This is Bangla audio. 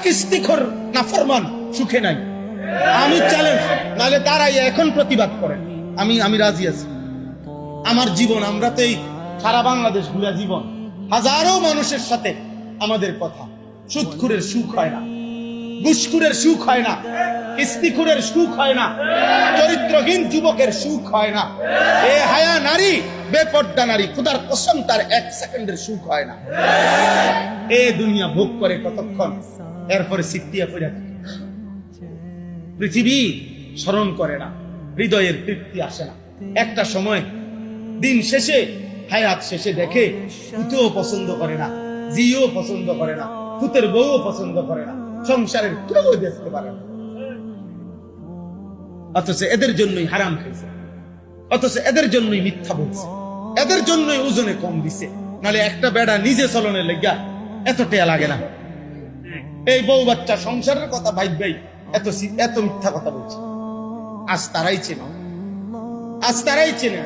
কিস্তিখোর নাফরমান সুখে নাই। আমি চ্যালেঞ্জ, নাহলে তারাই এখন প্রতিবাদ করেন, আমি রাজি আছি। আমার জীবন, আমরা তো এই সারা বাংলাদেশ ঘুরা জীবন, হাজারো মানুষের সাথে আমাদের কথা। সুদখুরের সুখ হয় না, ঘুষখুরের সুখ হয় না, কিস্তিখুরের সুখ হয় না, চরিত্রহীন যুবকের সুখ হয় না, এ হায়া নারী, বেপর্দা নারী, খোদার কসম তার 1 সেকেন্ডের সুখ হয় না। এ দুনিয়া ভোগ করে কতক্ষণ, এরপরে সিটিয়া পড়ে থাকে। পৃথিবী স্মরণ করে না, হৃদয়ের তৃপ্তি আসে না। একটা সময় দিন শেষে, হায়াত শেষে দেখে পুতেও পছন্দ করে না, জিও পছন্দ করে না, পুতের বউও পছন্দ করে না, সংসারের কেউ দেখতে পারে না। অথচ এদের জন্যই হারাম খাইছে, অথচ এদের জন্যই মিথ্যা বলছে, এদের জন্যই ওজনে কম দিছে। নাহলে একটা বেড়া নিজে চলনের লেগা এত টেয়া লাগে না। এই বউ বাচ্চা সংসারের কথা ভাই এত মিথ্যা কথা বলছে। আজ তারাই চেনে, আজ তারাই চেনে।